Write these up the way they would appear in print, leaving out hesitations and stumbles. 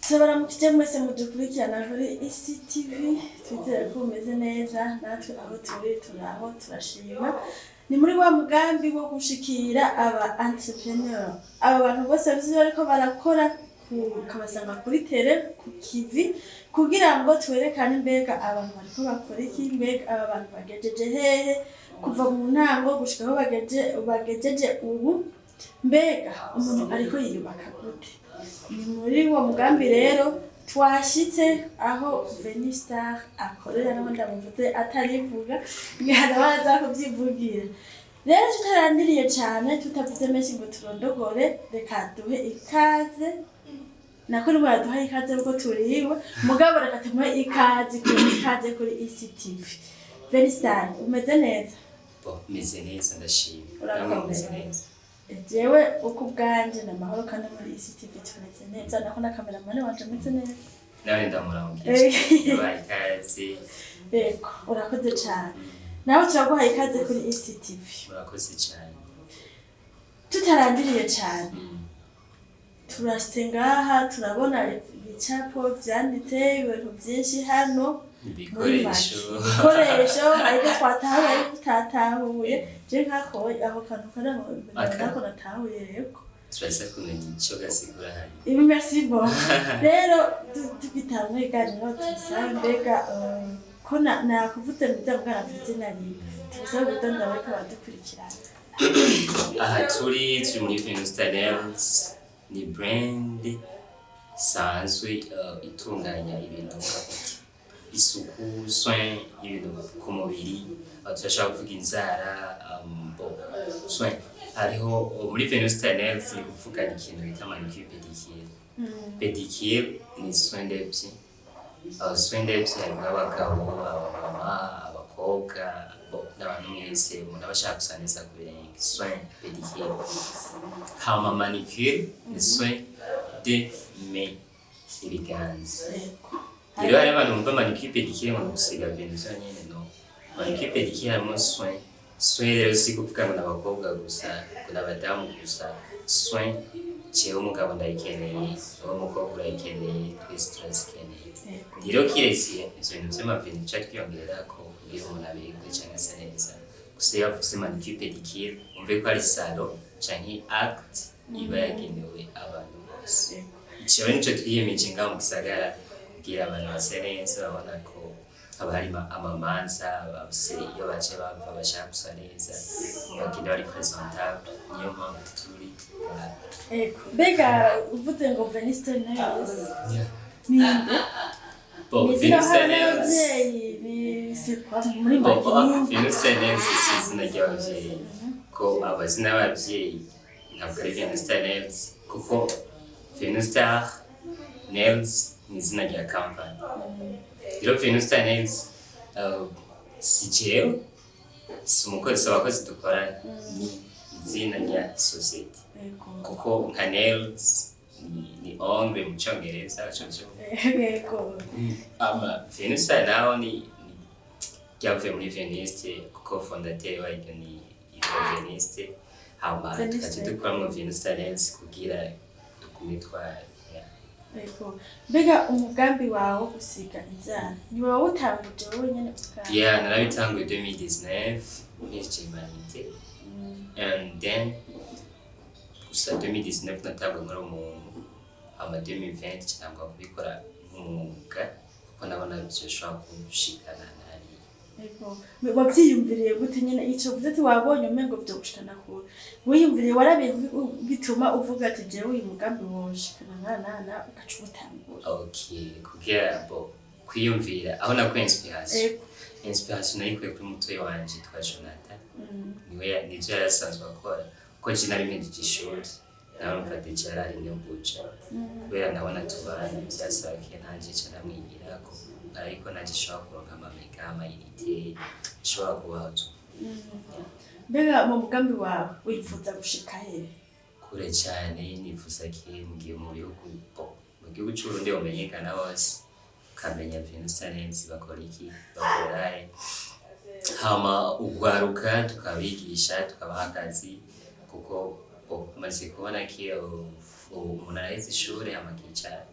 Turabaramukije mwese mudukurikirana kuri ICTV, twizere ko umeze neza, natwe aho turi turaho turashima. Ni muri wa mugambi wo gushikira aba entrepreneur, aba bantu bose bariko barakora ukabasanga kuri tele ku kivi kugira ngo twerekane mbega abantu bariko bakora iki, mbega aba bantu bagejeje hehe kuva mu ntango gushika aho bagejeje ubu, mbega umuntu ariko yiyubaka gute. Ni muri uwo mugambi rero twashitse aho Venistar akorera, naho ndamuvuze atarivuga ngihana baza kubyivugira. Rero tutarandiriye cyane, tutavuze menshi ngo turondogore, reka duhe ikaze nako ni baraduha ikaze ubwo turiwe mugabo reka tumuhe ikaze kuri ICTV. Venistar, umeze neza? Meze neza ndashima. Urakomeze neza? Jewe uko ubwanje na mahoro kandi muri ICTV tumeze neza, nako na cameraman wanje ameze neza. Nawe ndamurangije. Yabaye ikaze. Yego, urakoze cyane. Nawe turaguha ikaze kuri ICTV. Urakoze cyane. Tutarandiriye cyane. Turashitse ngaha turabona ibicapo vyanditse ibintu byinshi hano. Ibikoresho ariko twatahuye ariko tutatahuye, je nkako aho kantu karaho ndako natahuye reko turasa kumenya icyo gasigura hari. Ibi merci bon. Rero tugitamwe gaje no tusabe mbega ko nakuvuze muzabwa nafite nari tusabe gutonda bariko badukurikirana. Aha turi muri Venistar ni brand sanzwe itunganya ibintu isuku, soin y'ibintu ku mubiri, turashaka kuvuga inzara, soin. Hariho muri Venistar ni kuvuga ikintu bita manicure pedicure. Pedicure ni soin des pieds. Soin des pieds harimo abagabo, abamama, abakobwa, n'abantu mwese umuntu aba ashaka gusa neza ku birenge. Soin pedicure. Hama manicure ni soin de mains, ibiganza. Rero hari abantu bumva manicure pedicure ngo gusiga ibintu nyene, no. Manicure pedicure harimo soin. Soin rero si kuvuga ngo n'abakobwa gusa, ngo n'abadamu gusa. Soin jewe umugabo ndayikeneye, wowe umukobwa urayikeneye, twese turazikeneye. Rero kiretse ivyo bintu vy'amaveni duca twiyongerako kugira umuntu aberwe canke ase neza. Gusa iyo bavuze manicure pedicure umve ko ari salon canke acte iba yagenewe abantu bose. Ico nico twiyemeje ngaho mu gisagara kugira abantu base neza, babona ko haba hari amamanza bose iyo baje bava bashaka gusa neza bagenda bari presentable. Niyo mpamvu turi mbega uvuze ngo Venistar nayo ni Venistar muri Venistar si izina ry'ababyeyi, ko abazina y'ababyeyi ntabwo ari Venistar kuko Venistar Nails ni izina rya company. Rero Venistar si jewe, si umukozi, si abakozi dukorana, ni izina rya society. Kuko nka nails ni ongle mu Cyongereza cyo. Venistar naho ni ryavuye muri Veniste kuko fondateur wayo ni Veniste. Hama tukaje dukoramo Venistar kugira dukumitwara. Mbega umugambi wawe wo gusiga inzara ni wowe utanguje wenyene ukaba? Yeah, narabitanguye 2019 muri Germany. And then gusa 2019 natabwe muri umuntu, ama 2020 cyangwa kubikora nk'umwuga kuko nabona bishobora kushikana nari. Wabyiyumviriye gute nyine ico vuze ati wabonye umengo byo gushikana ko wiyumviriye warabiye bituma uvuga ati jewe uyu mugambi woshikana nana ugaca utangura? Okay, kugira kwiyumvira aho nakuye inspiration nayikuye kuri mutoyi wanje twa Jonathan. Niwe nivyo yarasanzwe akora ko je nari mpejeje ishuri, nawe mfate cyarari no guca kubera nabona tubana byasake nanje caramwigirako, ariko naje shaka kuronka amamega amayinite shaka kubaho. Mbega mu mugambi wawe wifuza gushika he? Kure cyane, nifuza kimbwiye mu gihugu cy'Uburundi umenyekana hose, kamenya Venistar bakora iki, bakora hama ugwaruka tukabigisha tukabaha akazi kuko umaze kubona ko umuntu araheze ishuri amakicara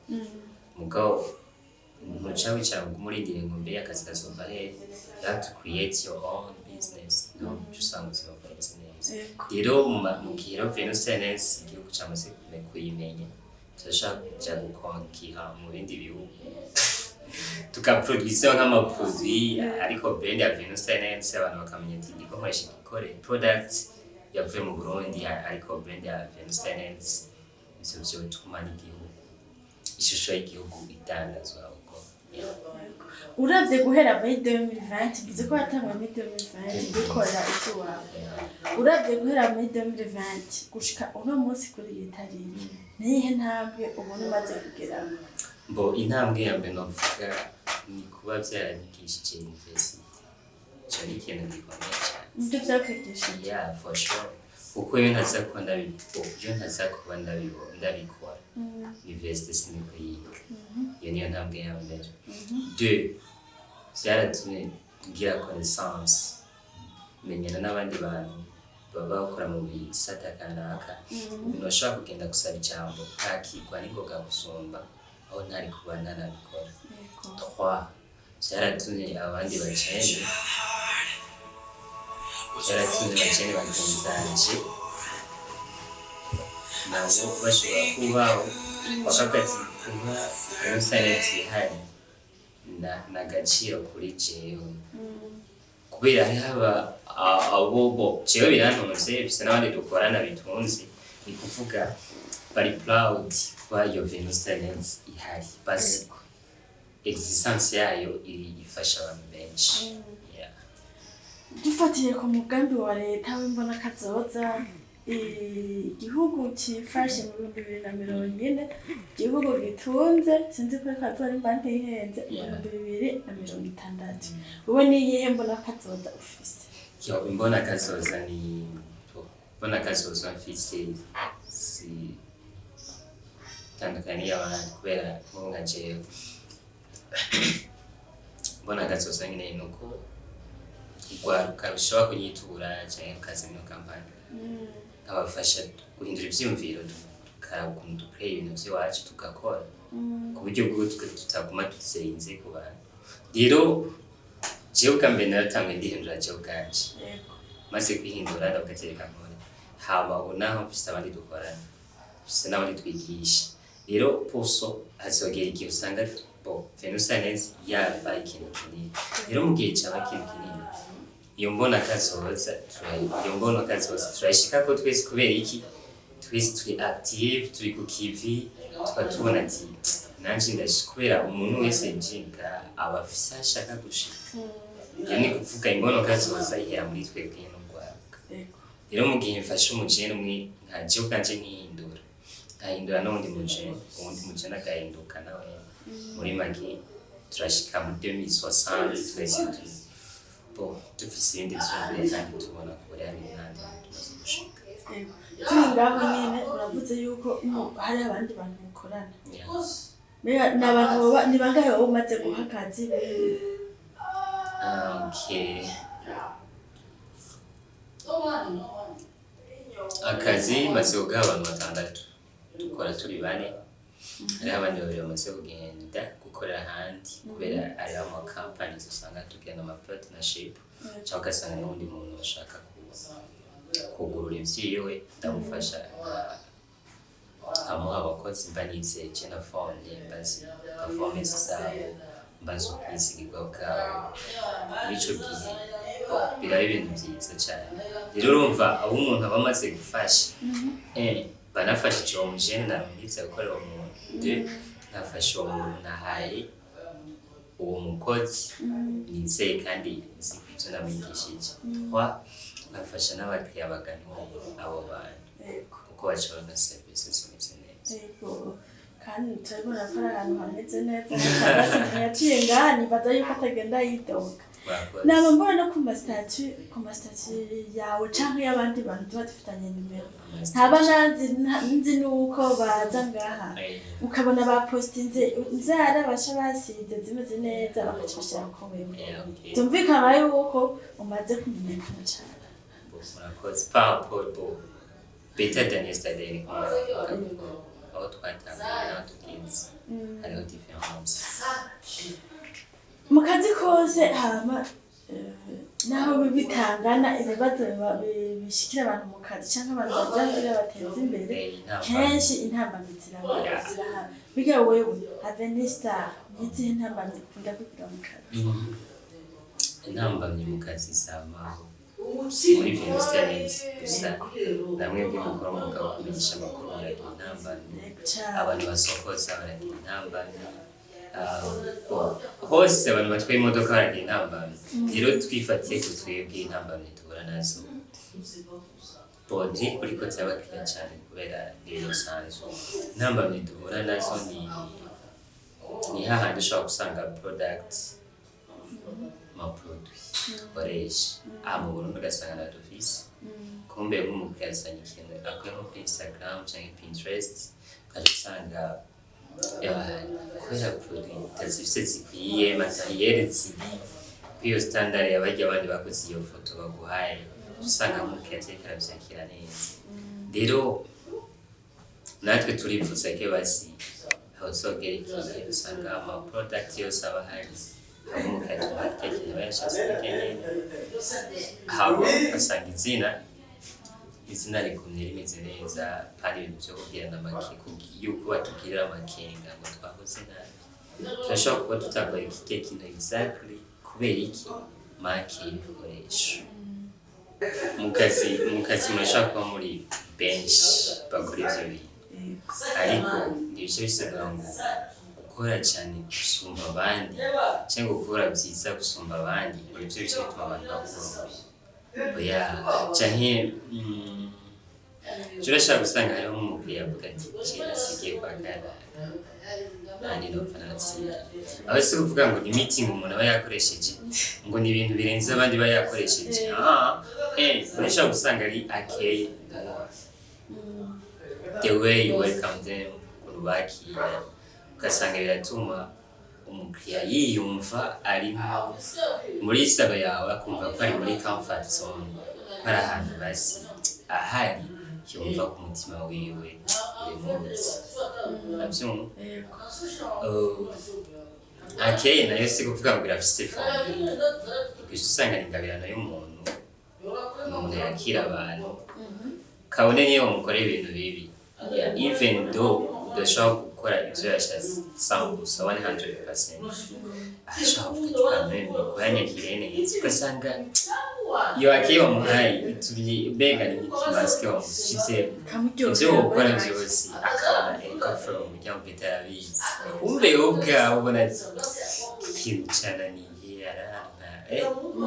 mugabo mucawe cyangwa umurindire ngo mbe akazi gasumba he. You have to create your own business no usanga ubuzima bwawe neza. Rero mu gihe rero Venus Tennis igihugu cyamaze kuyimenya turashaka kujya gukonkiha mu bindi bihugu tukaproduce nk'amaproduit ariko brand ya Venus Tennis abantu bakamenya ati igikoresho gikore product yavuye mu Burundi ariko brand ya Venus Tennis ivyo bituma n'igihugu ishusho y'igihugu itangazwa uko. Uravye guhera muri 2020 bize ko hatangwa muri 2020 gukora iwawe. Uravye guhera muri 2020 gushika uno munsi kuri ibitari nihe ntambwe ubona umaze kugeraho? Bo intambwe ya mbere novuga ni kuba byaranyigishije university. Cyo ni ikintu gikomeye cyane. Ibyo byakwigishije? Yeah, for sure. Kuko iyo ntaza kuba ndabikora university sinikuyiga. Iyo niyo ntambwe ya mbere. Deux, byaratumye ngira connaissance, menyana n'abandi bantu baba bakora mu bisata kanaka. Bashobora kugenda gusaba ijambo kakigwa n'ingoga gusumba aho ntari kuba ntanabikora. Trois, byaratumye abandi bacene bagenzanje nabo bashobora kubaho bakavuga ati kuba umusareti hari n'agaciro kuri jewe kubera haba abo jewe birantunze bisa n'abandi dukorana bitunze ni kuvuga bari proud kuba iyo Venus Talents ihari basi existence yayo ifasha abantu benshi. Dufatiye ku mugambi wa leta w'imbona kazoza igihugu cifashe mu 2040 igihugu gitunze sinzi ko kazoza imbanti ihenze 2060 ubu ni iyihe mbona kazoza ufise? Yo imbona kazoza ni mbona kazoza mfise si tandukanye y'abantu kubera nka jewe mbona kazoza nyine nuko igwaruka rushobora kunyitura cyangwa kazi mu kampani abafasha guhindura ivyumviro tukarabukunda duplay ibintu by'iwacu tugakora ku buryo bwo tutaguma tuzenze ku bantu. Rero jewe kambe naratangwe ndihindura jewe kanje maze kwihindura ndagatereka nkore haba unaho mfise abandi dukorana mfise n'abandi twigisha. Rero poso azogera igihe usanga Venus Talents yabaye ikintu kinini. Rero mu gihe cyaba ikintu kinini iyo mbona kazoza turashika ko twese kubera iki twese turi active turi ku kivi tukatubona ati nanje ndashikubera umuntu wese njinga abafisa ashaka gushika. Iyo ni kuvuga imbono kazoza ihera muri twebwe n'urwaruka. Rero mu gihe mfashe umujene umwe nkaje ukanje nkahindura n'undi mujene agahinduka nawe muri magi turashika mu 2060 twese dufise ibindi vyumvire kandi tubona kuri hari n'andi tumaze gushika. Turi ngaho nyene uravuze yuko hari abandi bantu mukorana. N'abantu ni bangahe wowe umaze guha akazi? Okay. Akazi maze guha abantu 6 dukora turi bane. Hari abandi babiri bamaze kugenda gukorera ahandi kubera ari ama companies usanga tugenda ama partnership cyangwa ugasanga n'undi muntu ushaka kugurura ivyiwe ndamufasha amuha abakozi mbanize na phone mbazi performance zabo mbazi ukwisigirwa bwabo bico gihe biraba ibintu byiza cyane. Rero urumva abo umuntu aba amaze gufasha banafashije uwo mujene narungitse gukorera umuntu nafashe uwo muntu nahaye uwo mukozi nizeye kandi nzi ibyo namwigishije nafasha n'abakiriya bagana abo bantu kuko bashobora na service zimeze neza. Kandi turabona ko ari ahantu hameze neza kandi yaciye ngaha nibaza yuko atagenda yidoga. Naba mbona no ku masitati yawe canke y'abandi bantu tuba dufitanye nimero ntaba nzi nuko baza ngaha ukabona bapostinze inzara basha basize zimeze neza bakacishira ko wewe tumvikana yuko umaze kumenyekana cyane. Murakoze par rapport better than yesterday. aho twatanguye n'aho tugeze hariho difference. Mu kazi kose hama naho bitangana ibibazo bishikira abantu mu kazi cyangwa abantu bagira bateza imbere kenshi intambamyi zirahaba. Biga wewe Avenista n'izihe intambamyi ukunda kugira mu kazi? Intambamyi mu kazi zamaho muri Venustenesi gusa namwe bw'umukoro mugabo kumenyesha amakuru baragira intambamyi, abantu basokoza baragira intambamyi, hose abantu batwaye imodoka baragira intambamyi. Rero twifatiye ku twebwe intambamyi duhura nazo bodi kuri ko byabakiriya cyane kubera ibintu bisanzwe. Intambamyi duhura nazo ni hahandi ushobora gusanga product produit dukoresha mu Burundi ugasanga na dufise kumbe nk'umukiriya azanye ikintu akuye nko kuri Instagram cyangwa Pinterest ukaja usanga kubera produit tazifise zikwiye materiel ziri kwiyo standard y'abajya abandi bakoze iyo foto baguhaye usanga nk'umukiriya atekera byakira neza. Rero natwe turifuza ko basi aho uzogera igihe usanga ama product yose aba hari umukati marketing bayashatse kenye habo asanga izina rikumye rimeze neza kandi ibintu byo kubwirana make yuko batubwirira amakenga ngo twakoze nabi. Turashobora kuba tutakoye iki kintu exactly kubera iki make y'ibikoresho. Mu kazi murashobora kuba muri bench bakora ibyo bintu ariko nibyo bisigura ngo gukora cyane gusumba abandi cyangwa gukora byiza gusumba abandi ibyo bice bituma abantu bakora oya cyane turashaka gusanga hariho nk'umukiriya avuga ati kera sigiye kwa gara nani no fanasiya aho se kuvuga ngo ni meeting umuntu aba yakoresheje ngo ni ibintu birenze abandi ba yakoresheje urashaka gusanga ari akeye the way you welcome them kurubakira ugasanga biratuma umukiriya yiyumva ari muri saba yawe akumva ko ari muri comfort zone ari ahantu basi ahari yumva ku mutima wiwe uri munsi nabyumva akeye nayo si kuvuga ngo birafise famille gusa usanga ni ingabirano y'umuntu yakira abantu kabone niyo mukorera ibintu bibi even though udashobora gukora ibyo yashatse 100% ashobora kuvuga kamere ko yanyakiriye neza ugasanga iyo akeye bamuhaye itubye mbega ni ikimaske bamushize ibyo gukora byose akabona eko from umuryango bitarabizi kumbe ubwawe ubona ikintu cyananiye arana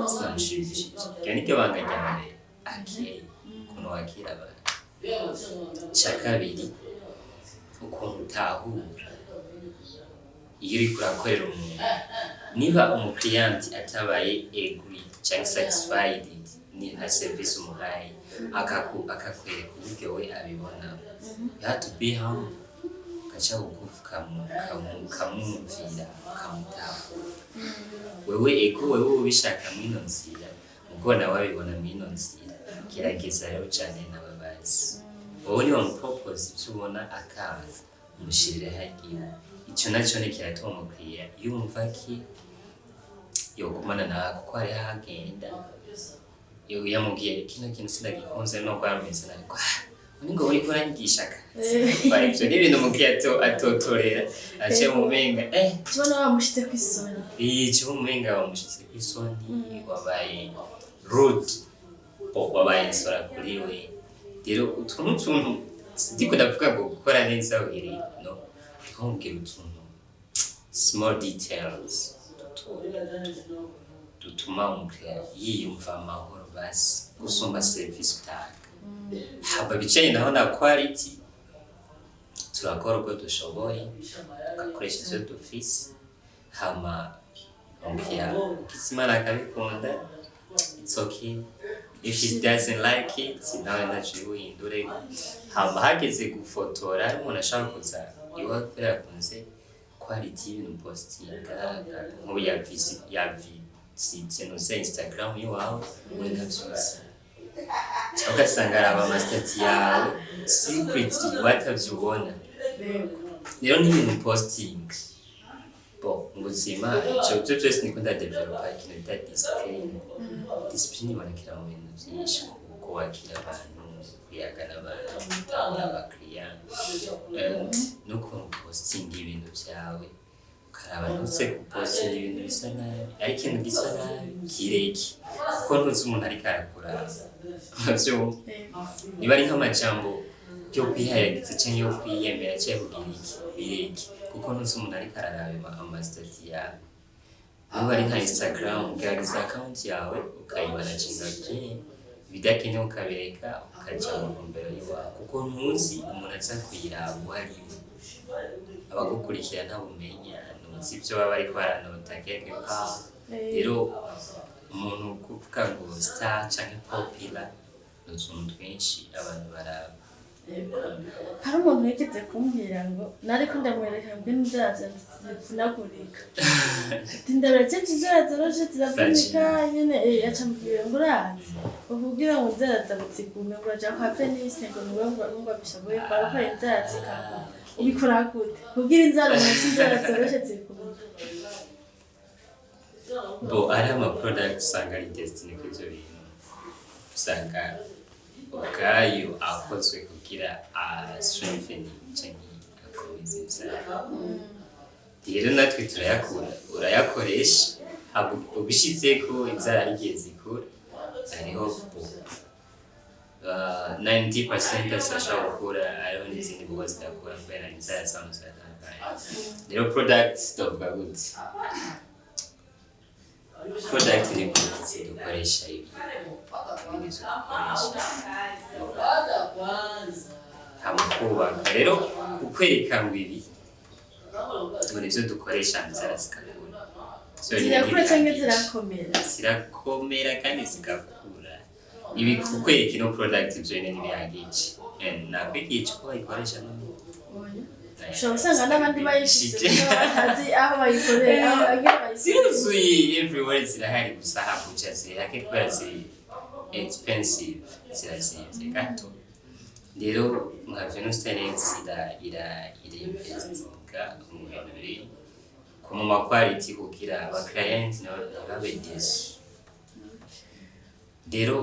sinamushimishije iyo ni byo banga ryambere akeye ukuntu wakira abantu. Icya kabiri ukuntu utahura iyo uri kurakorera umuntu niba umukiriyanti atabaye agree cyangwa satisfied na service umuhaye akakwereka uburyo we abibona you have to be humble ugaca bugufi ukamwumvira ukamutahura wewe ubishaka mwino nzira ubwo nawe abibona mwino nzira gerageza rero cyane nawe bazi wowe niba mupropose ibyo ubona akaza umushirire hagiye icyo nacyo ni kiratuma umukiriya yumva ki yokumana nawe kuko hari hagenda yamubwiye kino kintu sinagikunze no kwameza nariko ngo uri kurangisha ibyo ni ibintu umukiriya atotorera ace mumenga tubona wamushitse ku isoni icyo mumenga wamushitse ku isoni wabaye rude wabaye insora kuri we. Rero utuntu ndiko ndavuga ngo gukora neza wiri no ntumbwire utuntu small details dutuma umukiriya yiyumva amahoro basi gusumba service utanga. Haba bicanye naho na quality turakora uko dushoboye tugakoresha ibyo dufise hama umukiriya ukizimana akabikunda it's okay. If she doesn't like it, nawe nacu uhindure. Hama hageze gufotora umuntu ashaka kuza iwa kubera kunze quality y'ibintu postinga nk'ubu yavisite no se Instagram yawe wenda byose ugasanga araba amastati yawe secretly watabyubona rero n'ibintu posting bo mu buzima icyo byose niko ndadevelopa ikintu bita discipline ibonekera mu bintu byinshi kuko wakira abantu kuyaga n'abantu gutanga abakiriya n'ukuntu posting ibintu byawe ukaraba ntuse gupostinga ibintu bisa nabi ariko ikintu gisa nabi kireke kuko ntuzi umuntu ariko arakura navyo niba ari nk'amajambo yo kwihayagiza cyangwa yo kwiyemera cyangwa kugira iki bireke kuko ntuzi umuntu ariko araraba amasitati yawe niba ari nka Instagram ugaragaza account yawe ukayibanacinga bidakenewe ukabireka ukajya mu ntumbero yawe kuko ntuzi umuntu aza kuyiraba uwo ari we abagukurikira ntabumenya ntuzi ibyo baba ariko baranota keka rero umuntu kuvuga ngo star cyangwa popular n'utuntu twinshi abantu baraba hari umuntu yigeze kumbwira ngo nariko ndamwereka ngo inzara zinagurika tindabira cyane inzara zaroshe ziravunika nyene yacambwiye ngo urazi ukubwira ngo inzara zabitsigume ngo uraja kwa Venise ngo niwe ngo bishoboye kwa inzara zikaguka ubikora gute kubwira inzara umuntu inzara zaroshe zikume bo ari ama product usanga ari destiny kw'ivyo bintu usanga ubwayo akozwe kugira strengthening canke akomeza inzara rero natwe turayakura urayakoresha ubishizeko inzara arigihe zikura hariho 90% zishobora gukura hariho n'izindi kuko zidakura kubera inzara zamu ziratandukanye rero product tuvuga gute product ni kuzi dukoresha ibi hamukubaka rero kukwereka ngo ibi ngo nivyo dukoresha inzara zikakura zirakura cyangwa zirakomera zirakomera kandi zigakura ibi kukwereka ino product ivyo nyene ntibihagije nakwigisha uko bayikoresha ushobora usanga n'abandi bayishize batazi aho bayikorera seriously everywhere zirahari gusa hakuja zihake kubera ziri expensive zirazimvye gato rero nka Venus Talents investinga mu bintu biri ku ma quality kugira aba client babe desu rero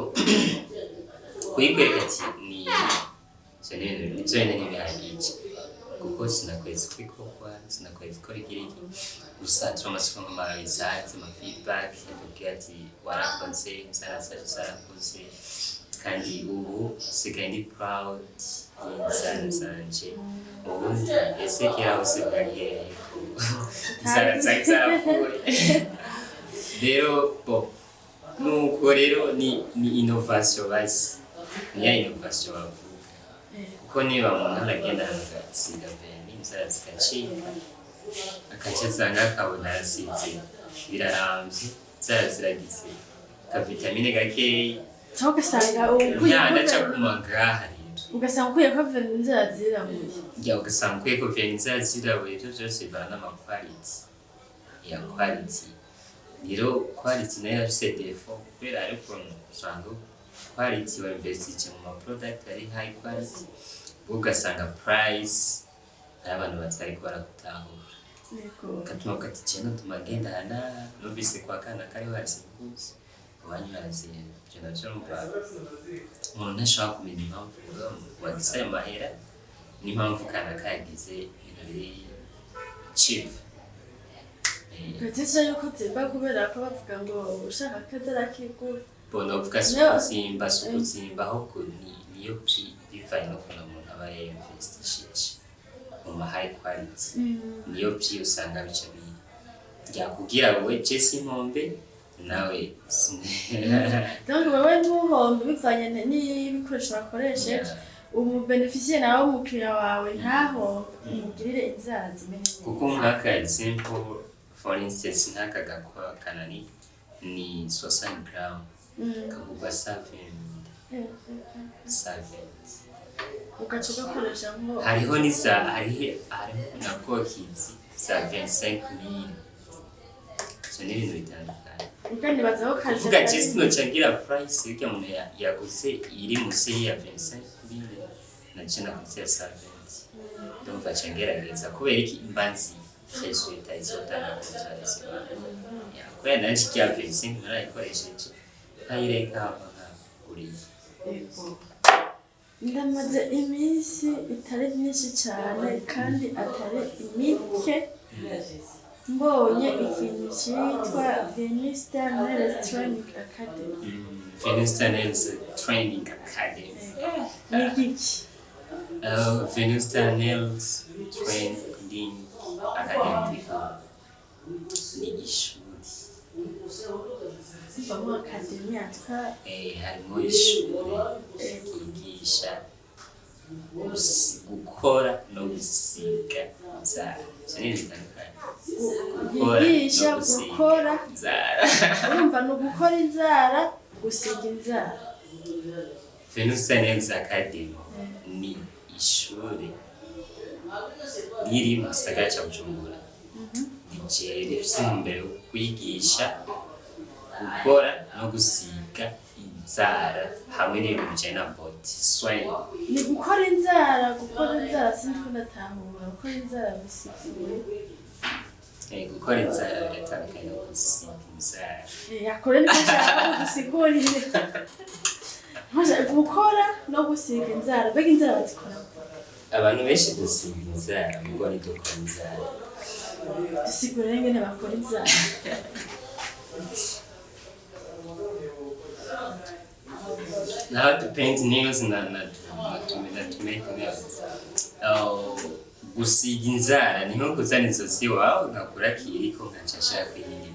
kuyikwereka ati ni ivyo nyene ntibihagije kuko sinakwezi kwikokwa sinakwezi kora ikiriki gusa turamaze kumva results ama feedback yakubwira ati warakoze zarakoze kandi ubu sigaye ndi proud y'inzara zanje ubundi ese kera hose bwariye zarapfuye rero bo nuko rero ni innovation basi ni ya innovation bavuga kuko niba umuntu aragenda agasiga veni inzara zigacika akaca asanga akabona arasize birarambye inzara ziragize akavitamine gakeyi cyangwa ugasanga ndaca kumagaha rero ugasanga ukwiye ko veni inzara zirabuye ugasanga ukwiye ko veni inzara zirabuye ibyo byose bivana n'amakwaliti ya quality rero quality nayo irafise defo kubera ariko usanga quality wa investige mu product ari high quality ugasanga price ari abantu batari barakutahura katuma ukatichena tumagendana numvise kwa kana kari wasikuzi abanyurazi je navyumva umuntu ntashobora kumenya impamvu wagize ayo mahera n'impamvu kana kagize ibintu biri cheap Petitse yuko zimba kubera ko bavuga ngo ushaka kadara kigura bona uvuga sukuzimba ahubwo niyo bivanye no kuna umuntu aba yinvestishije mu ma high quality niyo usanga bica byakubwira wowe Jesse Nkombe nawe donc wewe ntuhombe bivanye n'ibikoresho bakoresheje umu beneficier nawe umukiriya wawe ntaho umugirire inzara zimenye kuko nkaka example for instance nkaka gakwa kanani ni 60 gram kagugwa 7 ugacuka koresha ngo hariho na kokizi za 25,000 so ni ibintu bitandukanye ukandi bazaho kaje uvuga just no chagira price y'icyo umuntu yaguze iri munsi ya 25,000 na cena kuri 70 ndumva ngerageza kubera iki imbanzi Jesuita izotanga kuzaza kubera nanje kiyavensi narayikoresheje ayireka uri ndamaze iminsi itari myinshi cyane kandi atari imike mbonye ikintu cyitwa Venus Training Academy. Venus Training Academy ni iki? Venus Training Academy ni ishuri mva mu academy atwa harimo ishuri ryigisha gukora no gusiga inzara yigisha gukora urumva no gukora inzara gusiga inzara. Venus Training Academy ni ishuri riri mu gisagara cya Bujumbura rifite intumbero yo kwigisha gukora no gusiga inzara hamwe n'ibintu bijyanye na body soin. Ni gukora inzara sinzi ko ndatahura gukora inzara bisiguye gukora inzara biratandukanye no gusiga inzara yakore nishaka gusigurire gukora no gusiga inzara mbega inzara bazikora abantu benshi dusiga inzara ngo ni dukora inzara dusigurire ngene bakora inzara. How to paint nails to make nails. Gusiga inzara ni nko kuzana inzozi wawe ugakora kiriko nkacashaka kuyindi.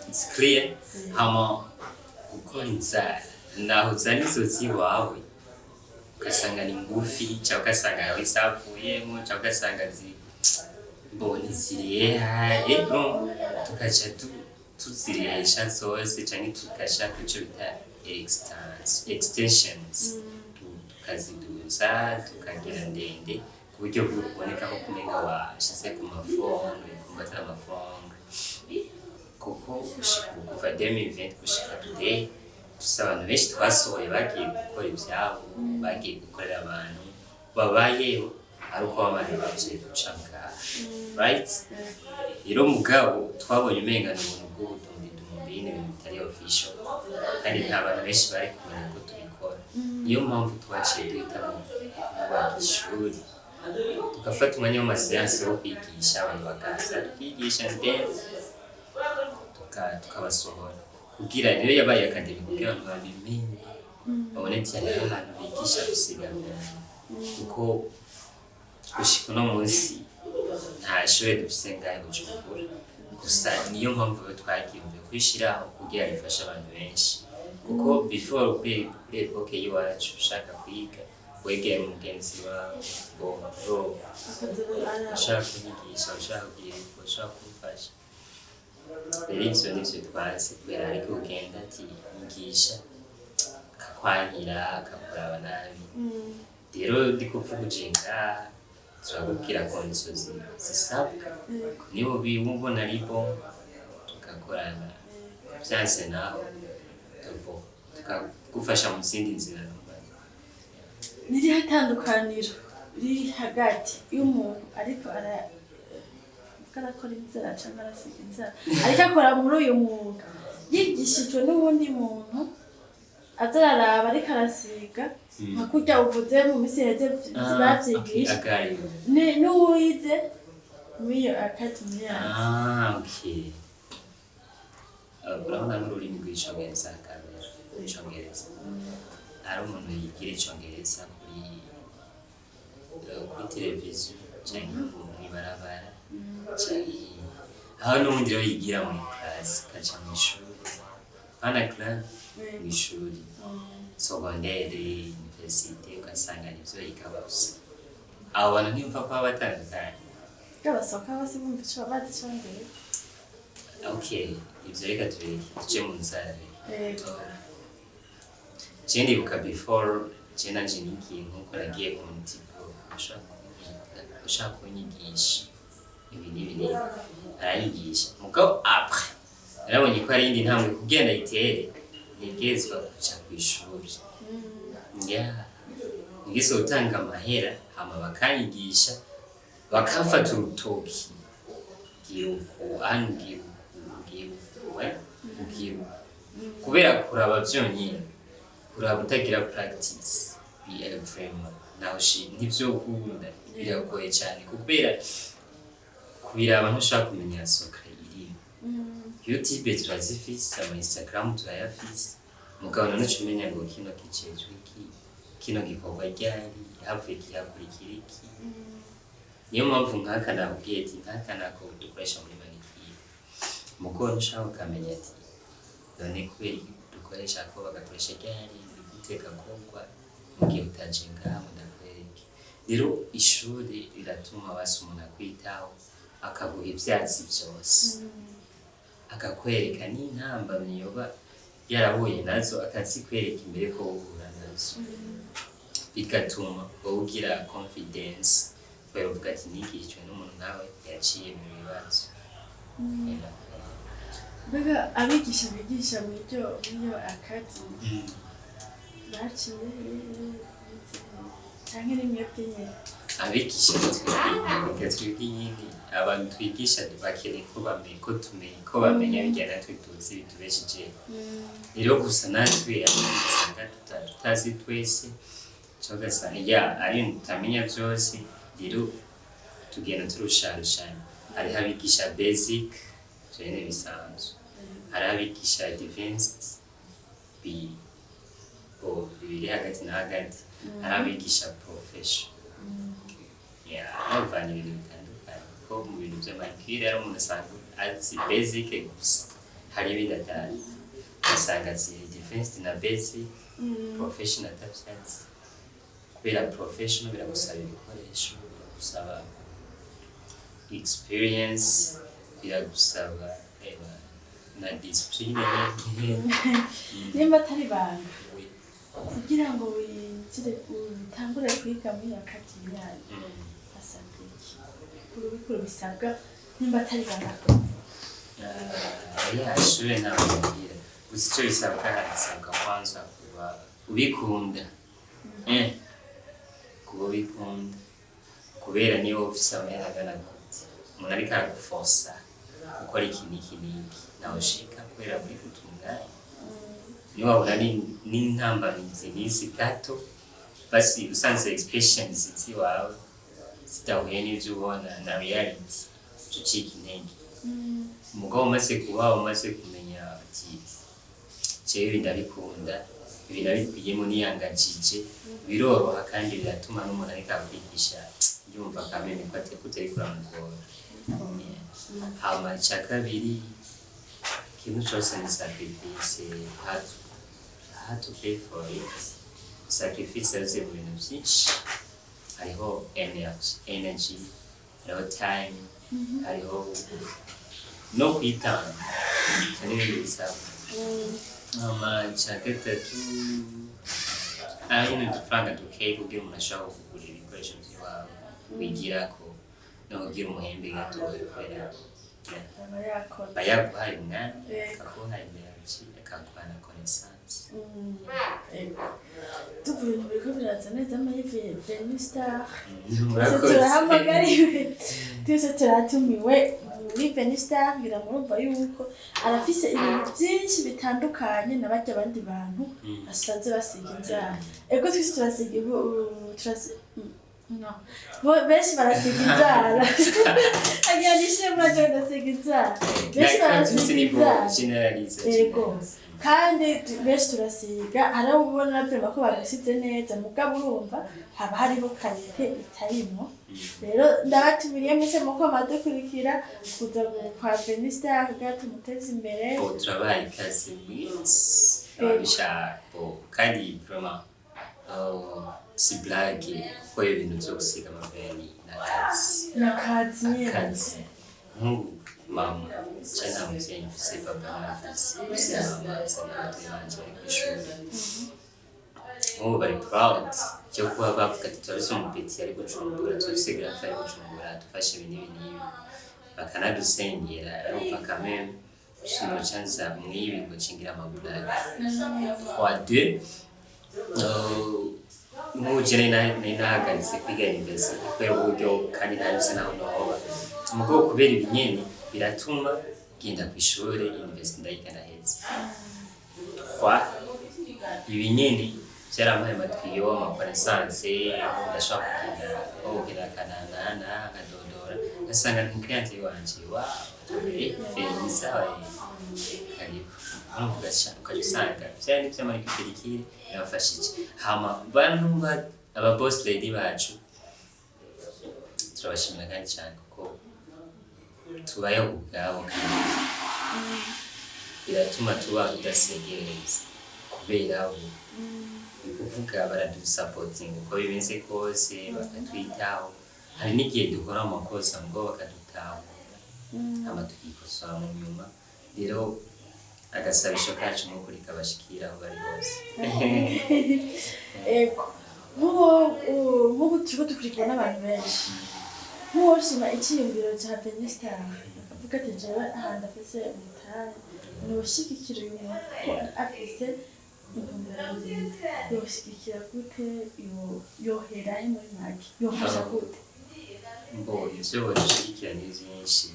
It's clear how gukora inzara naho uzana inzozi wawe ugasanga ni ngufi cyangwa ugasanga yawe isavuyemo cyangwa ugasanga mboni ziriye tukaca tuzirihesha zose cyangwa tugasha kuco bita extensions tukaziduza tukagira ndende ku buryo buboneka ko kumenga washize ku mafongo kumbata amafongo kuko kuva 2020 gushika today tusa abantu benshi twasohoye bagiye gukora ibyabo bagiye gukorera abantu babayeho ari uko abantu baje gucanga right rero mugabo twabonye umenga ni umuntu bw'ubutumbi ibintu bitari official kandi nta bantu benshi bari kumenya ko tubikora niyo mpamvu twaciye duhitamo kubaka ishuri tugafata umwanya w'amaseansi wo kwigisha abantu bakaza twigisha ndetse tukabasohora kugira rero yabaye akademi kugira abantu babimenye babone cyane abantu bigisha gusiga kuko gushika uno munsi nta shuri dufise ngahe Bujumbura gusa niyo mpamvu twagiyumve kwishiraho kugira rifashe abantu benshi kuko before kuri epoke y'iwacu ushaka kwiga wegera umugenzi wawe bro ushaka kunyigisha ushaka kugira ushaka kumfasha rero ivyo nivyo twazi kubera ariko ugenda ati nyigisha akakwanyira akakuraba nabi rero ndiko mvuga turabubwira kondisiyo zisabwa nibo bibona ari bo tugakorana byanse naho tukagufasha mu zindi nzira niri hatandukaniro riri hagati y'umuntu ariko arakora inzara cyangwa arasiga inzara ariko akora muri uyu mwuga yigishijwe n'ubundi muntu azararaba ariko arasiga nka kurya uvuze mu misi heze bavyigisha n'uwize muri iyo academy okay urabona n'ururimi rw'icongereza kamera icongereza hari umuntu yigira icongereza kuri televiziyo cyangwa mw'ibarabara aho n'ubundi rero yigira muri classe kaca mu ishuri hana class mu ishuri secondaire universite ugasanga nivyo yiga gusa abo bantu ntibumva ko baba batandukanye basohoka bose bumva ico bazi icongereza. Okay ivyo reka tuje mu nzara je ndibuka before je nanje nigiye nkuko nagiye ku mutipo ushaka kunyigisha ibi aranyigisha mugabo après narabonye ko ari indi ntambwe kugenda itere ntegezwa kuca ku ishuri ngize gutanga amahera hama bakanyigisha bakafata urutoki ngiruko kubera kuraba vyonyene kuraba utagira practice vraiment naho nivyo ukunda biragoye cyane kubera kubiraba ntushaka kumenya sokre irimo YouTube turazifise ama Instagram turayafise mugabo nanuca umenya ngo kino kicejwe kino gikorwa ryari havuye kihakurikira iki niyo mpamvu nkaka nakubwiye ati nkaka nako dukoresha muri manikiri mugabo ntushaka ukamenya ati none kubera dukoresha ko bagakoresha ryari guteka kongwa mu gihe utaje ngaho ndakwereke rero ishuri riratuma basi umuntu akwitaho akaguha ivyatsi byose akakwereka n'intambamyi yoba yarahuye nazo akazikwereka imbere ko uhura nazo bigatuma ugira confidence kubera uvuga ati nigishijwe n'umuntu nawe yaciye mu bibazo mbega abigisha bigisha muri iyo academy baciye canke n'imyebwe nyene abigisha twebwe nyine abantu twigisha bakeneye ko bamenya bijyana natwe tuzi bitubesheje rero gusa natwe usanga tutazi twese ugasanga ari tutamenya byose rero tugenda turusharushanya hariho abigisha basic vyene bisanzwe hariho abigisha advanced biri hagati na hagati hariho abigisha profession bavanye ibintu bitandukanye ko mu bintu vy'amakiri ari umuntu asanga azi basic gusa hari ibindi atari ugasanga azi advanced na basic profession atavyazi kubera professional biragusaba ibikoresho biragusaba experience biragusaba na discipline nimba atari banga kugira ngo wigire utangure kwiga muri academy yayo asabwe iki kurubikuru bisabwa nimba atari banga ishure ntabwira gusa icyo bisabwa kwanza kuba ubikunda kuba ubikunda kubera niba ufise amahera agana gute umuntu ariko araguforsa gukora iki n'iki n'iki nawe ushika kubera muri gutunganya niba wabona n'intambamizi n'izi gato basi usanze expressions ziwawe zidahuye n'ivyo ubona na reality ucika intege umugabo umaze kumenya ati jewe ibi ndabikunda ibi nabikuyemo niyangajije biroroha kandi biratuma n'umuntu ariko akwigisha yumva kamenya ko utari kuramugora hama ica kabiri ikintu cose ni sacrifice had to pay for it sacrifice yaze mu bintu vyinshi hariho energy hariho time hariho no kwitanga n'ibindi bisabwa ica gatatu nyine udufaranga dukeyi kugira umuntu ashobora kugura ibikoresho vy'iwawe wigirako no kugira umuhembe gatoya kubera bayaguhaye umwanya akaguhaye energy akaguha na connaissance tuvuye mu biriko biraza neza muri Star turahamagariwe twese turatumiwe muri Star ngira murumva yuko arafise ibintu byinshi bitandukanye n'abajya abandi bantu basanze basiga inzara ego twese turasiga benshi barasiga inzara agira nishimwe mwaje ndasiga inzara benshi barasiga inzara ego kandi benshi turasiga hari ubona navyo ko babisize neza mugabo urumva haba hariho karite itarimo rero ndabatumiriye mwese muko amadukurikira kuza kwa Star kugira tumuteze imbere turabaye ikaze mwese abishaka kandi vraiment si blague kuko ibintu byo gusiga amabeni n'akazi nk'ubu mama cyane muvyeyi mfise papa mfise mama sanabatoyi banje bari kw'ishuri nk'ubu bari proud cyo kuba bavuga ati turabise umupeti ari gucumbura turabise grafe ari gucumbura dufashe ibintu n'ibi bakanadusengera arumva kameme shino chanza mwibi ngo cingira amabulari kwa deux nk'ubukene nahagaritse kwiga university kubera uburyo kandi ntabise naho noba umugabo kubera ibinyene biratuma genda ku ishure university ndayiga naheze ibinyene byarampaye amatwiyo amakonesanse ndashaka kugira kanana akadodora ngasanga ni client wanje Felisa karibu ukajusanga byari by'amari kuperikire yafashije hama bantu aba boss lady bacu turabashimira kandi cyane kuko tubayeho ubwabo kandi biratuma tuba tudasegereza kubera ubu kuvuga baradusapoting uko bimeze kose bakatwitaho hari n'igihe dukora amakosa ngo bakadutaho ama tukikosora mu nyuma rero agasabisho kacu no kuri kabashikira aho bari bose nk'ubu turiko dukurikirana n'abantu benshi nk'uwoshima icyiyumviro cya Fenistar akavuga ati jewe ahantu afise umutari niwoshigikira uyu muntu ko afise intumbero nziza yoshigikira gute yohera he muri make yofasha gute mbo ivyo bodushigikira ni vyinshi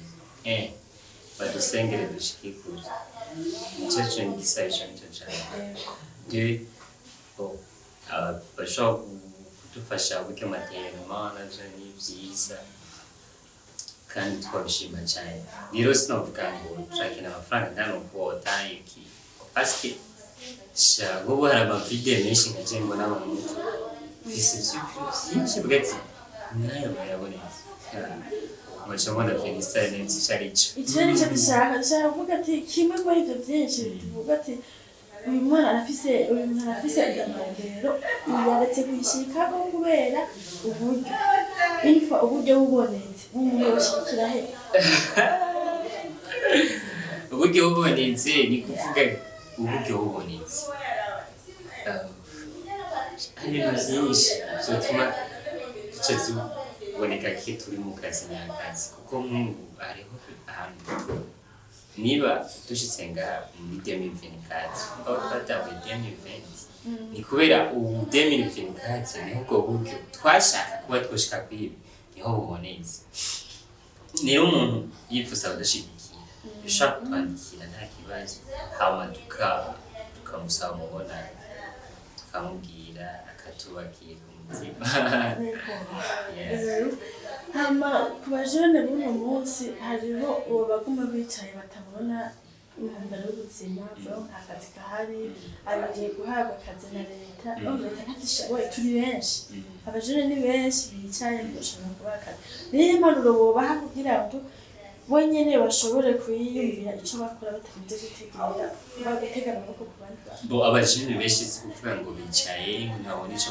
badusengere dushikikure nicyo cyo ngisabisha nicyo cyane bashobora kudufasha uburyo materiellement navyo ni vyiza kandi twabishima cyane rero sinovuga ngo turakina amafaranga ndano kuota iki paske shago bara amavide menshi nkaje mbona mu mutwe fisi byinshi bwati nayo bayabonetse Mwachamona Fenistar nzi cyarico. Icyo nicyo dushaka kuvuga ati kimwe muri ibyo byinshi tuvuga ati uyu mwana arafise intumbero yaretse kuyishikaho kubera uburyo bubonetse umuntu yoshikira he uburyo bubonetse ni kuvuga uburyo bubonetse hari ibintu byinshi bituma duce tuboneka ko turi mu kazi n'akazi kuko nk'ubu hariho ahantu niba dushitse ngaha muri 2024 aho twatanguye 2020 ni kubera ubu 2024 niho ubwo buryo twashaka kuba twoshika kwibi niho bubonetse rero umuntu yifuza kudashigikira ushaka kutwandikira nta kibazo hama tukamusaba mubona tukamubwira akatubakira umutima hama ku bajene b'uno munsi hariho uwo baguma bicaye batabona intumbero y'ubuzima bwo nta kazi kahari agiye guhabwa akazi na leta leta ntagishoboye turi benshi abajene ni benshi bicaye ntibashobora kubaha akazi niyo impanuro bobaha kugira ngo bo nyene bashobore kwiyumvira icyo bakora batarinze gutegana amaboko ku bandi bantu bo abajene benshi si kuvuga ngo bicaye ngo ntabone icyo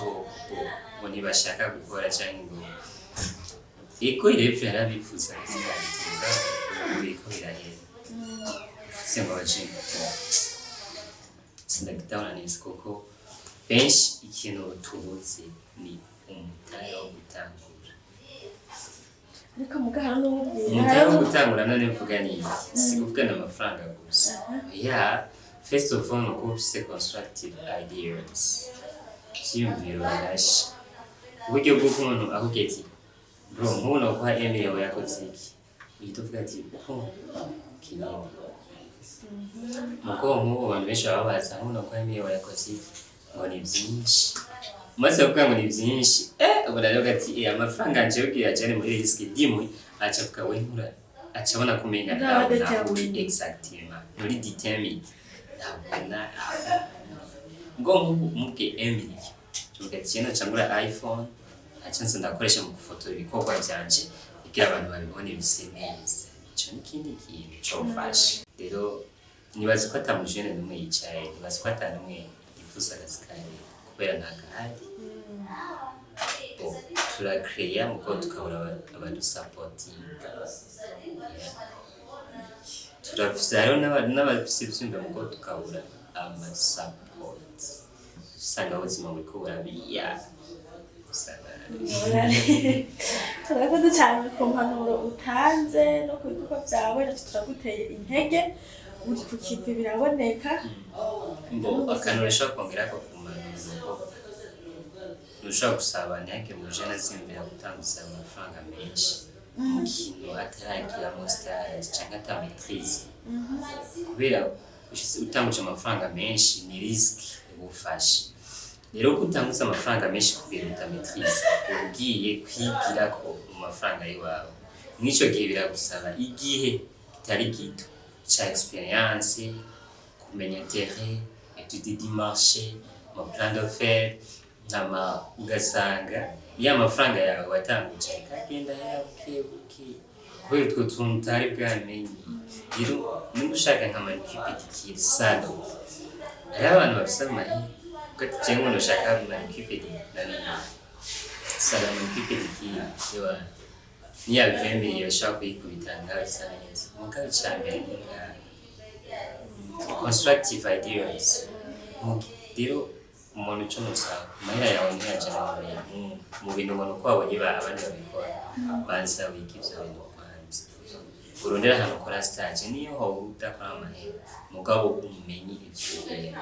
bo ntibashaka gukora cyangwa ngo eko irepfu yarabifuza kuziganira uriko birahera simba abajene sindagitahura neza kuko benshi ikintu tubuze ni umutahe wo gutangura ariko mugahara n'ubwira umutahe wo gutangura none mvuga ni si kuvuga n'amafaranga gusa first of all nuko ufise constructive ideas cyiyumviro birashe uburyo bw'uko umuntu ahubwiye ati bro nk'ubu nokuha bimenyerewe yakoze iki uhita uvuga ati kinini muko nk'ubu abantu benshi baba baza nk'ubu nokuha bimenyerewe yakoze iki ngo ni byinshi umaze kuvuga ngo ni byinshi ubu rero ati amafaranga nje ubwiye ajyane muri risque dimwe aca avuga we nkura aca abona kumenga nawe uri exactement uri determined ntabona ngo mubwe Emily tuvuga ati kino cyangura iPhone acanse ndakoresha mu gufotora ibikorwa byanje kugira abantu babibone bise neza cyo n'ikindi kintu cyofashe rero nibaze ko atamujene numwe yicaye nibaze ko atanumwe yifuza gasikari kubera ntagahari turakreya muko tukabura abadusapoting turafise rero n'abafise ivyumba muko tukabura amasupport usanga ubuzima buriko burabiya turakoze cyane ku mpanuro utanze no ku bikorwa byawe turaguteye intege uri ku kivi biraboneka akantu ushobora kongera ko ku mpanuro ushobora gusaba ntihagire umujene aziyumvira gutanguza amafaranga menshi mu kintu ataragiramo stage cyangwa ata maîtrise kubera utanguje amafaranga menshi ni risque ubufashe rero kutanguza amafaranga menshi kubera uta maîtrise ugiye kwigira ko mu mafaranga yawe mw'ico gihe biragusaba igihe kitari gito cha experience kumenya terrain étude du marché mu plan d'affaires nama ugasanga ya mafaranga yawe watanguje kagenda buke kubera utwo tuntu utari bwamenye rero niba ushaka nka manicure salo hari abantu bafise amahirwe ko cyangwa ushaka manicure salo manicure yewe niya vemeye bashaka kuyikubitanga bisa neza mugabe cyambere constructive ideas rero umuntu cyo musaba mahera yawe ntiyajana mu bintu umuntu ko abonye abandi babikora banza wikivyo bintu kwanza urondera ahantu ukora stage niyo ho udakora amahera mugabo umenye ivyo bintu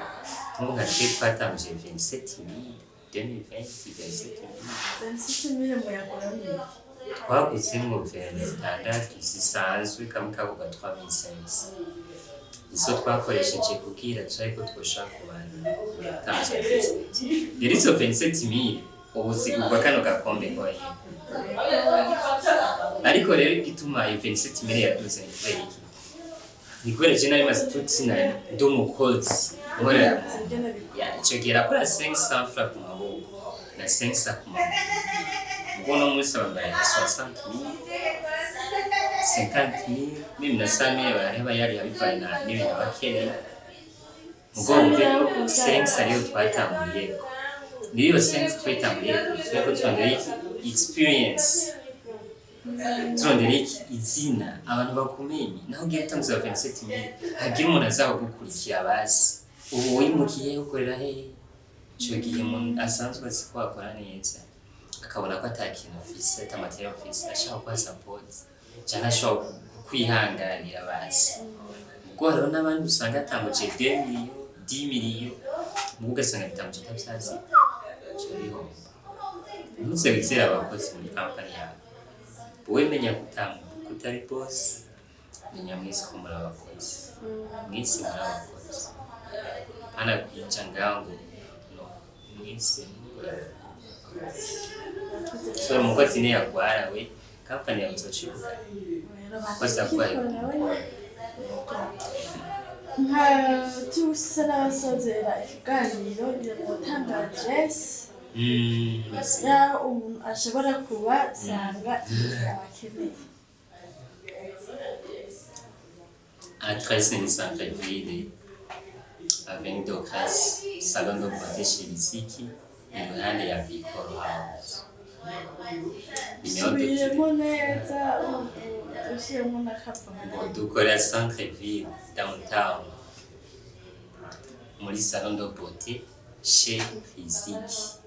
nk'ubu nka twe twatanguje 27,000 mu yakora neza twaguze mu vene standard zisanzwe kamwe kavuga 3,500 iso twakoresheje kugira turiko twoshaka kubana tanzo rero izo 27,000 ubu zigurwa kano gakombe koye ariko rero igituma 27,000 yaduze ni kubera iki ni kubera je nari maze tutina ndo mukozi nkora ico gira kora 500 francs ku maboko na 500 ku maboko ubwo musi bambaye 60,000 50,000 mimi na 100,000 bareba yari abivana n'ibintu bakeneye mugombe 500 ariyo twatambuye niyo 500 twatambuye tweko twandeye experience turondera izina abantu bakumenye naho ugiye gutanguza 27,000 hagira umuntu azaho gukurikira basi ubu wimukiye ukorera hehe cyo gihe umuntu asanzwe azi ko akora neza akabona ko atakintu office atamatera office ashaka kwa support cyane ashaka kwihanganira basi ubwo hariho n'abandi usanga atambuje 2 million 10 million ubwo ugasanga bitambuje tabyazi cyo bihomba ntuze wizera abakozi muri company yawe wowe menya kutari boss menya mwese ko muri abakozi mwese muri abakozi ana kwica ngango no mwese so umukozi ne yagwara we company yawe izochibuka kwasa kwaye nka tusa n'abasozera ikiganiro gutanga address ya umuntu ashobora kuba sanga abakeneye adresse ni centre-ville avenue de Grâce salon de beauté chez Lisiki iruhande ya Bikoro House subiremo neza ushyiremo n'akapfundo dukora centre-ville downtown muri salon de beauté chez Lisiki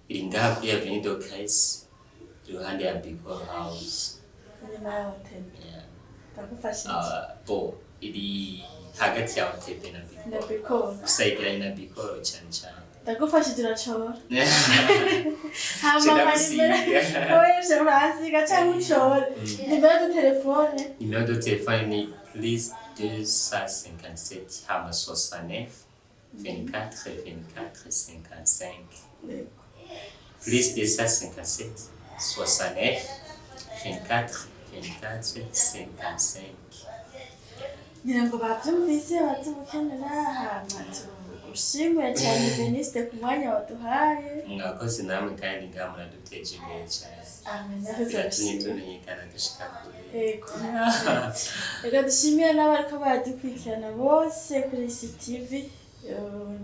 iri ngaha kuri avenue de Grâce iruhande ya Bikoro House inyuma ya hotel ndagufashije iri hagati ya hotel na Bikoro usayigiranye na Bikoro cyane cyane ndagufashije uracora hama manimero oyeje urasiga cyangwa ucora nimero de telefone ni plus 257 hama 69 24 24 55 plus 257 69 24 24 55 ngira ngo bavyumvise bazubukenera hama ushimwe cyane Beniste ku mwanya waduhaye mwakoze namwe kandi ngamura duteje imbere cyane amen tumenyekana dushika kure reka dushimire n'abariko baradukurikirana bose kuri CTV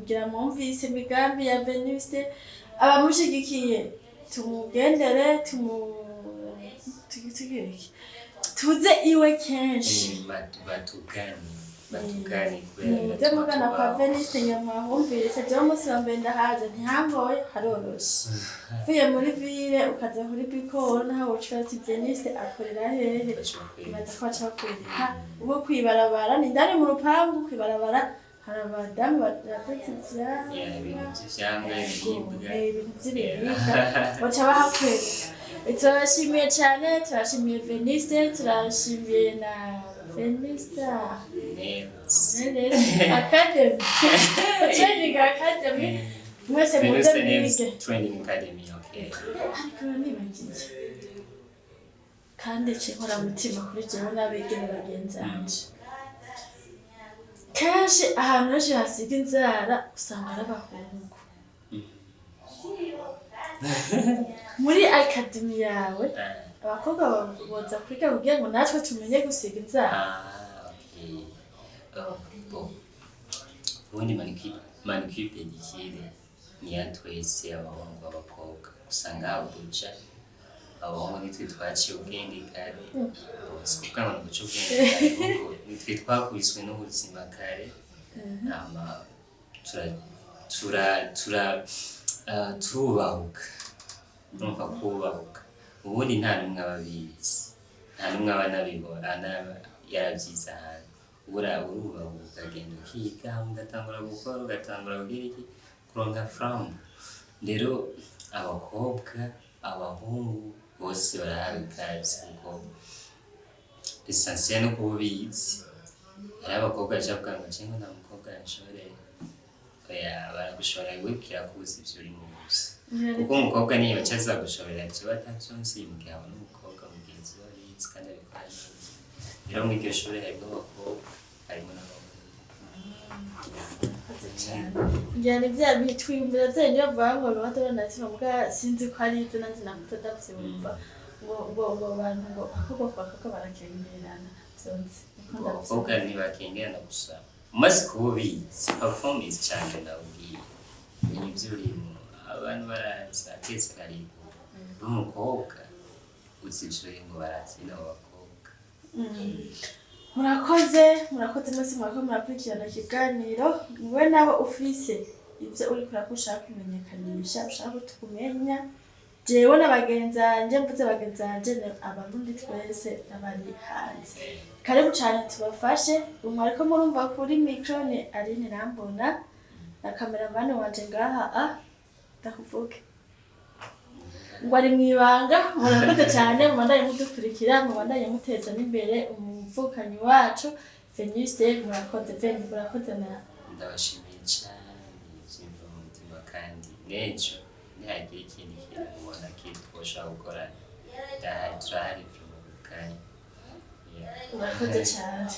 ngira mwumvise imigambi ya Beniste abamushigikiye tumugendere tuze iwe kenshi batugani kubera mugana kwa Beniste nyamwahumvise byo munsi wa mbere ndahaza ntihangoye haroroshe vuye muri ville ukaza kuri Bikoro naho ucura ati Beniste akorera hehe maze ko aca kwereka uwo kwibarabara ni ndari mu rupangu kwibarabara hari abadamu bakoze ivyamwa ibintu vy'ivyamwa ibiribwa ibintu vy'ibiribwa baca bahakwega. Turabashimiye cyane, turashimiye Veniste, turashimiye na Venista Academy Training Academy mwese muze mwige Training Academy ariko nibagiye kandi cinkora mutima kuri jewe n'abigeme bagenzi banje. Kenshi ahantu henshi hasiga inzara usanga ari abahungu. Muri academy yawe abakobwa boza kwiga kugira ngo natwe tumenye gusiga inzara. Ubundi manicure pedicure ni ya twese abahungu abakobwa usanga habuja abahungu nitwe twaciye ubwenge kare sikuvuga ngo guca ubwenge kare nitwe twakubiswe n'ubuzima kare ama turubahuka numva kubahuka ubundi nta n'umwe ababizi nta n'umwe abanabibona yarabyiza ahantu urubahuka ukagenda ukiga ugatangura gukora ugatangura kugira iki kuronka frambo. Rero abakobwa abahungu bose barahawe ikaze kuko essentiel no kubizi ari abakobwa bavuga ngo cengo nta mukobwa yashoreye baragushora wibwira ko uzi ivyo uri mu busa kuko umukobwa niyo cyaza gushorera kiba atavyonse yimbwiye abona umukobwa mugenzi we yizi kandi abikora neza. Rero mu iryo shuri harimo abakobwa harimo n'abahungu. Njyana ibya bitwimbira byanyu bavuga ngo batabona kivuga sinzi ko ari ibyo nanjye nakutadavyumva ngo abantu ngo akoko kwaka barakengerana byonse. Abakobwa ntibakengerana gusa umaze kubizi performance cyane ndabwiye ibyo urimo abantu baraza kese karibu n'umukobwa uzicure ngo baratsina abakobwa. Murakoze mwese mwako murakurikirana ikiganiro niwe nawe ufise ibyo uri kurakushaka kumenyekanisha ushaka tukumenya jewe n'abagenzanje mvuze bagenzanje abarundi twese n'abandi hanze. Karibu cyane tubafashe umwe ariko murumva kuri microne Aline Rambona na cameraman wanje ngaha ndakuvuge ngo ari mwibanga. Murakoze cyane mubandaye mudukurikira mubandaye muteza n'imbere umuvukanyi wacu Veniste. Murakoze na ndabashimiye cyane cyimva mu mutima kandi nejo ntihagiye ikindi kintu mubona kitwosha gukora turahari kandi murakoze cyane.